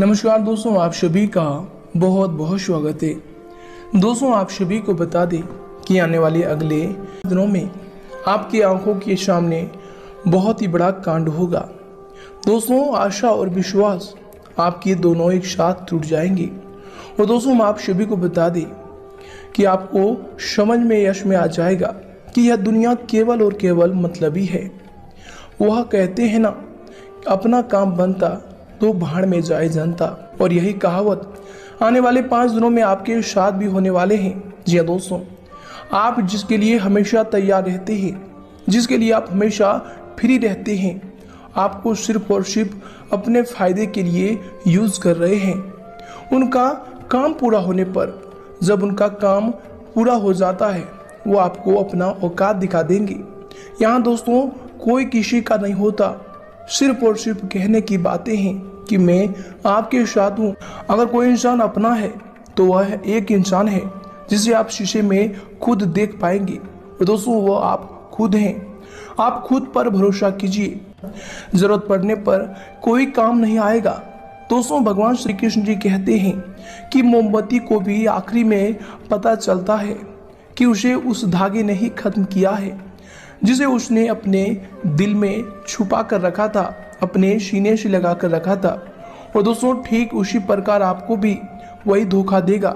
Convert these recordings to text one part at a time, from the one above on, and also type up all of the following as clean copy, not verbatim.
नमस्कार दोस्तों, आप सभी का बहुत बहुत स्वागत है। दोस्तों, आप सभी को बता दें कि आने वाले अगले दिनों में आपकी आंखों के सामने बहुत ही बड़ा कांड होगा। दोस्तों, आशा और विश्वास आपके दोनों एक साथ टूट जाएंगे। और दोस्तों, हम आप सभी को बता दें कि आपको समझ में यश में आ जाएगा कि यह दुनिया केवल और केवल मतलबी है। वह कहते हैं ना, अपना काम बनता तो भाड़ में जाए जनता। और यही कहावत आने वाले 5 दिनों में आपके साथ भी होने वाले हैं। जी हाँ दोस्तों, आप जिसके लिए हमेशा तैयार रहते हैं, जिसके लिए आप हमेशा फ्री रहते हैं, आपको सिर्फ और सिर्फ अपने फायदे के लिए यूज कर रहे हैं। उनका काम पूरा होने पर, जब उनका काम पूरा हो जाता है, वो आपको अपना औकात दिखा देंगे। यहाँ दोस्तों, कोई किसी का नहीं होता, सिर्फ और सिर्फ कहने की बातें हैं कि मैं आपके साथ हूँ। अगर कोई इंसान अपना है तो वह एक इंसान है जिसे आप शीशे में खुद देख पाएंगे। और दोस्तों, वो आप खुद हैं। आप खुद पर भरोसा कीजिए, जरूरत पड़ने पर कोई काम नहीं आएगा। दोस्तों, भगवान श्री कृष्ण जी कहते हैं कि मोमबत्ती को भी आखिरी में पता चलता है कि उसे उस धागे ने ही खत्म किया है जिसे उसने अपने दिल में छुपा कर रखा था, अपने सीने से लगा कर रखा था। और दोस्तों, ठीक उसी प्रकार आपको भी वही धोखा देगा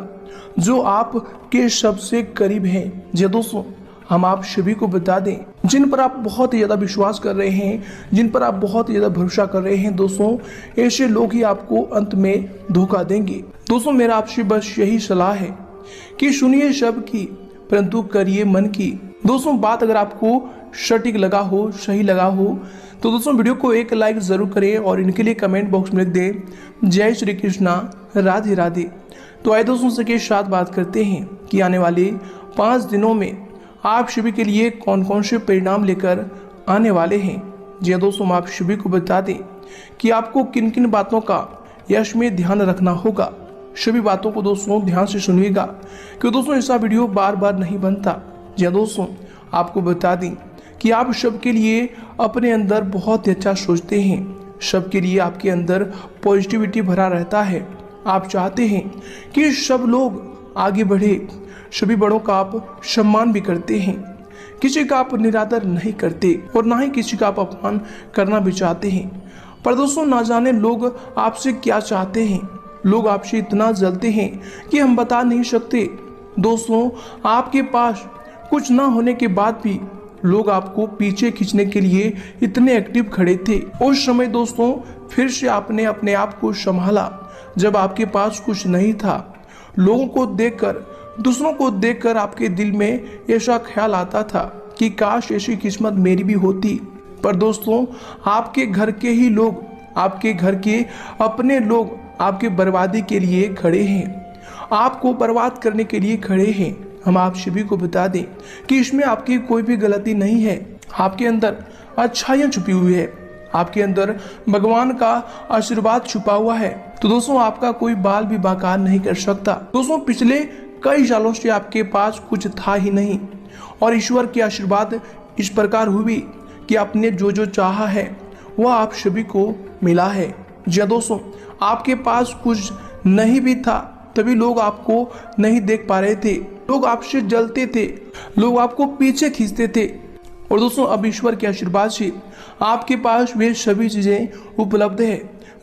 जो आपके सबसे करीब हैं। जी दोस्तों, हम आप सभी को बता दें, जिन पर आप बहुत ज़्यादा विश्वास कर रहे हैं, जिन पर आप बहुत ज़्यादा भरोसा कर रहे हैं, दोस्तों ऐसे लोग ही आपको अंत में धोखा देंगे। दोस्तों, मेरा आपसे बस यही सलाह है कि सुनिए सबकी परंतु करिए मन की। दोस्तों, बात अगर आपको सटीक लगा हो, सही लगा हो, तो दोस्तों वीडियो को एक लाइक जरूर करें और इनके लिए कमेंट बॉक्स में लिख दें जय श्री कृष्णा, राधे राधे। तो आइए दोस्तों सबके साथ बात करते हैं कि आने वाले 5 दिनों में आप सभी के लिए कौन कौन से परिणाम लेकर आने वाले हैं। जी दोस्तों, हम आप सभी को बता दें कि आपको किन किन बातों का यश में ध्यान रखना होगा। सभी बातों को दोस्तों ध्यान से सुनिएगा, क्योंकि दोस्तों ऐसा वीडियो बार बार नहीं बनता। जी दोस्तों, आपको बता दें कि आप सबके लिए अपने अंदर बहुत अच्छा सोचते हैं, सबके लिए आपके अंदर पॉजिटिविटी भरा रहता है। आप चाहते हैं कि सब लोग आगे बढ़े, सभी बड़ों का आप सम्मान भी करते हैं, किसी का आप निरादर नहीं करते और ना ही किसी का आप अपमान करना भी चाहते हैं। पर दोस्तों, ना जाने लोग आपसे क्या चाहते हैं, लोग आपसे इतना जलते हैं कि हम बता नहीं सकते। दोस्तों, आपके पास कुछ ना होने के बाद भी लोग आपको पीछे खींचने के लिए इतने एक्टिव खड़े थे। उस समय दोस्तों फिर से आपने अपने आप को संभाला जब आपके पास कुछ नहीं था। लोगों को देखकर, दूसरों को देखकर आपके दिल में ऐसा ख्याल आता था कि काश ऐसी किस्मत मेरी भी होती। पर दोस्तों, आपके घर के ही लोग, आपके घर के अपने लोग आपके बर्बादी के लिए खड़े हैं, आपको बर्बाद करने के लिए खड़े हैं। हम आप सभी को बता दें कि इसमें आपकी कोई भी गलती नहीं है। आपके अंदर अच्छाइयाँ छुपी हुई है, आपके अंदर भगवान का आशीर्वाद छुपा हुआ है। तो दोस्तों, आपका कोई बाल भी बाकार नहीं कर सकता। दोस्तों, पिछले कई सालों से आपके पास कुछ था ही नहीं और ईश्वर के आशीर्वाद इस प्रकार हुई कि आपने जो जो चाहा है वह आप सभी को मिला है। जी दोस्तों, आपके पास कुछ नहीं भी था तभी लोग आपको नहीं देख पा रहे थे, लोग आपसे जलते थे, लोग आपको पीछे खींचते थे। और दोस्तों, अब ईश्वर के आशीर्वाद से आपके पास वे सभी चीजें उपलब्ध है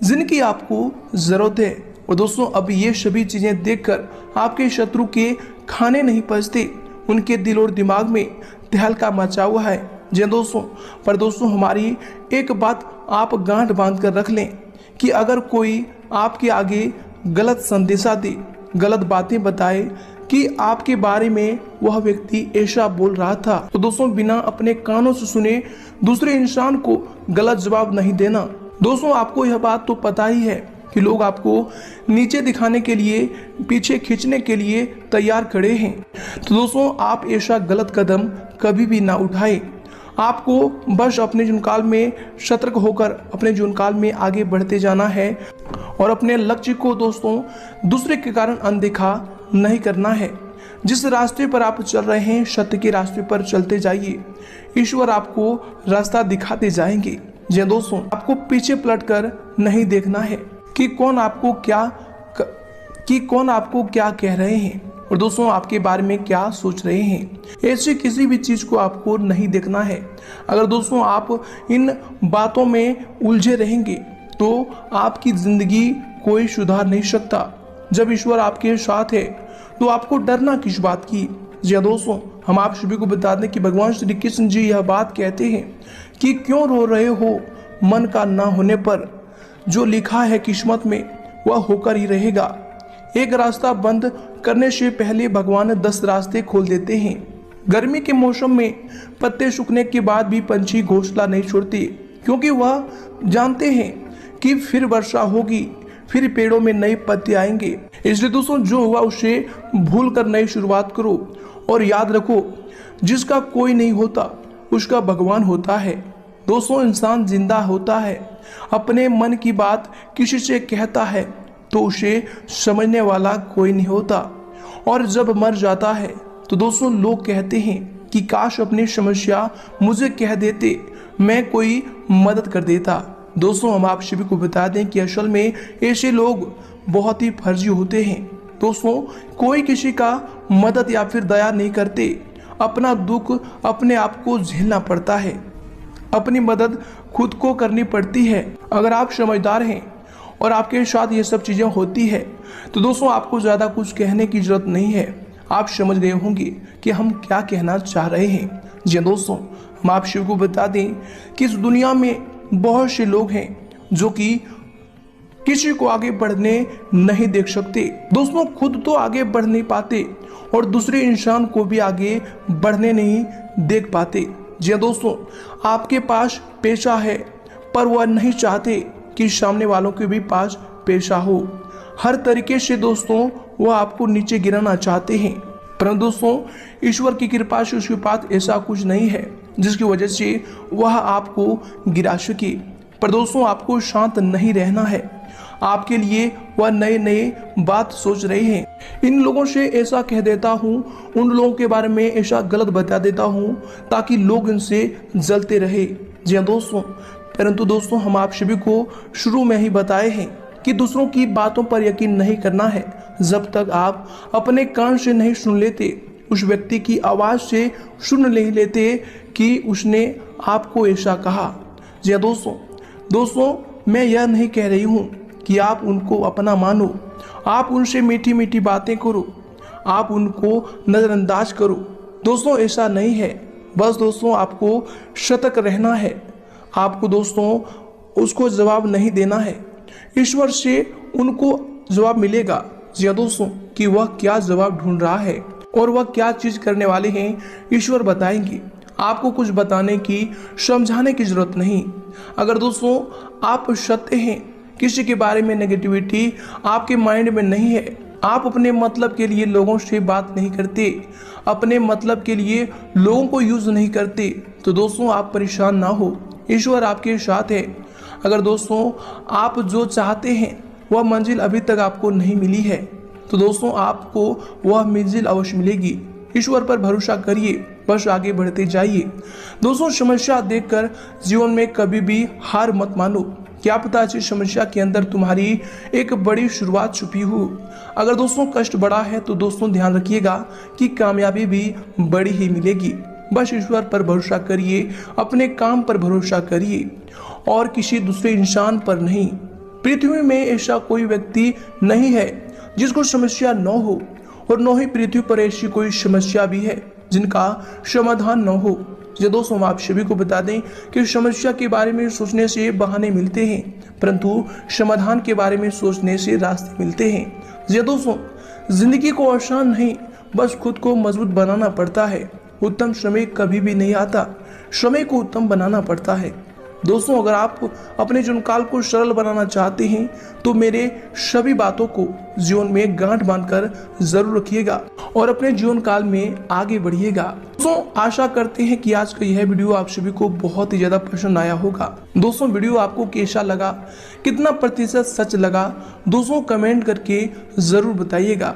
जिनकी आपको जरूरत है। और दोस्तों, अब ये सभी चीजें देखकर आपके शत्रु के खाने नहीं पचते, उनके दिल और दिमाग में तहलका मचा हुआ है। जी दोस्तों, पर दोस्तों हमारी एक बात आप गांठ बांध कर रख लें कि अगर कोई आपके आगे गलत संदेशा दे, गलत बातें बताए कि आपके बारे में वह व्यक्ति ऐसा बोल रहा था, तो दोस्तों बिना अपने कानों से सुने दूसरे इंसान को गलत जवाब नहीं देना। दोस्तों, आपको यह बात तो पता ही है कि लोग आपको नीचे दिखाने के लिए, पीछे खींचने के लिए तैयार खड़े हैं। तो दोस्तों, आप ऐसा गलत कदम कभी भी ना उठाएं। आपको बस अपने जीवनकाल में सतर्क होकर अपने जीवनकाल में आगे बढ़ते जाना है और अपने लक्ष्य को दोस्तों दूसरे के कारण अनदेखा नहीं करना है। जिस रास्ते पर आप चल रहे हैं, सत्य के रास्ते पर चलते जाइए, ईश्वर आपको रास्ता दिखाते जाएंगे। जी दोस्तों, आपको पीछे पलट कर नहीं देखना है। कि कौन आपको क्या कह रहे हैं और दोस्तों आपके बारे में क्या सोच रहे हैं। ऐसी किसी भी चीज़ को आपको नहीं देखना है। अगर दोस्तों आप इन बातों में उलझे रहेंगे तो आपकी ज़िंदगी कोई सुधार नहीं सकता। जब ईश्वर आपके साथ है तो आपको डरना किस बात की। जी हाँ दोस्तों, हम आप सभी को बता दें कि भगवान श्री कृष्ण जी यह बात कहते हैं कि क्यों रो रहे हो मन का ना होने पर, जो लिखा है किस्मत में वह होकर ही रहेगा। एक रास्ता बंद करने से पहले भगवान 10 रास्ते खोल देते हैं। गर्मी के मौसम में पत्ते सूखने के बाद भी पंछी घोंसला नहीं छोड़ते, क्योंकि वह जानते हैं कि फिर वर्षा होगी, फिर पेड़ों में नए पत्ते आएंगे। इसलिए दोस्तों जो हुआ उसे भूल कर नई शुरुआत करो और याद रखो, जिसका कोई नहीं होता उसका भगवान होता है। दोस्तों इंसान जिंदा होता है, अपने मन की बात किसी से कहता है तो उसे समझने वाला कोई नहीं होता, और जब मर जाता है तो दोस्तों लोग कहते हैं कि काश अपनी समस्या मुझे कह देते, मैं कोई मदद कर देता। दोस्तों हम आप सभी को बता दें कि असल में ऐसे लोग बहुत ही फर्जी होते हैं। दोस्तों कोई किसी का मदद या फिर दया नहीं करते, अपना दुख अपने आप को झेलना पड़ता है, अपनी मदद खुद को करनी पड़ती है। अगर आप समझदार हैं और आपके साथ ये सब चीज़ें होती है तो दोस्तों आपको ज़्यादा कुछ कहने की ज़रूरत नहीं है। आप समझ गए होंगे कि हम क्या कहना चाह रहे हैं। जी दोस्तों हम आप सभी को बता दें कि इस दुनिया में बहुत से लोग हैं जो कि किसी को आगे बढ़ने नहीं देख सकते। दोस्तों खुद तो आगे बढ़ नहीं पाते और दूसरे इंसान को भी आगे बढ़ने नहीं देख पाते। जी दोस्तों आपके पास पैसा है पर वह नहीं चाहते कि सामने वालों के भी पास पैसा हो। हर तरीके से दोस्तों वह आपको नीचे गिराना चाहते हैं, परंतु दोस्तों ईश्वर की कृपा से उसके पास ऐसा कुछ नहीं है जिसकी वजह से वह आपको गिरा सके। पर दोस्तों आपको शांत नहीं रहना है, आपके लिए वह नए नए बात सोच रहे हैं। इन लोगों से ऐसा कह देता हूँ, उन लोगों के बारे में ऐसा गलत बता देता हूँ ताकि लोग इनसे जलते रहे। जी हाँ दोस्तों, परंतु दोस्तों हम आप सभी को शुरू में ही बताए हैं कि दूसरों की बातों पर यकीन नहीं करना है जब तक आप अपने कान से नहीं सुन लेते, उस व्यक्ति की आवाज़ से सुन नहीं लेते कि उसने आपको ऐसा कहा। जी हाँ दोस्तों मैं यह नहीं कह रही हूँ कि आप उनको अपना मानो, आप उनसे मीठी मीठी बातें करो, आप उनको नज़रअंदाज करो। दोस्तों ऐसा नहीं है, बस दोस्तों आपको सतर्क रहना है। आपको दोस्तों उसको जवाब नहीं देना है, ईश्वर से उनको जवाब मिलेगा। जी हाँ दोस्तों कि वह क्या जवाब ढूंढ रहा है और वह क्या चीज़ करने वाले हैं ईश्वर बताएंगे। आपको कुछ बताने की समझाने की जरूरत नहीं। अगर दोस्तों आप सत्य हैं, किसी के बारे में नेगेटिविटी आपके माइंड में नहीं है, आप अपने मतलब के लिए लोगों से बात नहीं करते, अपने मतलब के लिए लोगों को यूज नहीं करते, तो दोस्तों आप परेशान ना हो, ईश्वर आपके साथ है। अगर दोस्तों आप जो चाहते हैं वह मंजिल अभी तक आपको नहीं मिली है तो दोस्तों आपको वह मंजिल अवश्य मिलेगी। ईश्वर पर भरोसा करिए, बस आगे बढ़ते जाइए। दोस्तों समस्या देखकर जीवन में कभी भी हार मत मानो, क्या पता इस समस्या के अंदर तुम्हारी एक बड़ी शुरुआत छुपी हो। अगर दोस्तों कष्ट बड़ा है तो दोस्तों ध्यान रखिएगा कि कामयाबी भी बड़ी ही मिलेगी। बस ईश्वर पर भरोसा करिए, अपने काम पर भरोसा करिए और किसी दूसरे इंसान पर नहीं। पृथ्वी में ऐसा कोई व्यक्ति नहीं है जिसको समस्या न हो, और न ही पृथ्वी पर ऐसी कोई समस्या भी है जिनका समाधान न हो। जो दोस्तों हम आप सभी को बता दें कि समस्या के बारे में सोचने से बहाने मिलते हैं, परंतु समाधान के बारे में सोचने से रास्ते मिलते हैं। जी दोस्तों जिंदगी को आसान नहीं, बस खुद को मजबूत बनाना पड़ता है। उत्तम समय कभी भी नहीं आता, समय को उत्तम बनाना पड़ता है। दोस्तों अगर आप अपने जीवन काल को सरल बनाना चाहते हैं तो मेरे सभी बातों को जीवन में गांठ बांधकर जरूर रखिएगा और अपने जीवन काल में आगे बढ़िएगा। दोस्तों आशा करते हैं कि आज का यह वीडियो आप सभी को बहुत ही ज्यादा पसंद आया होगा। दोस्तों वीडियो आपको कैसा लगा, कितना प्रतिशत सच लगा, दोस्तों कमेंट करके जरूर बताइएगा।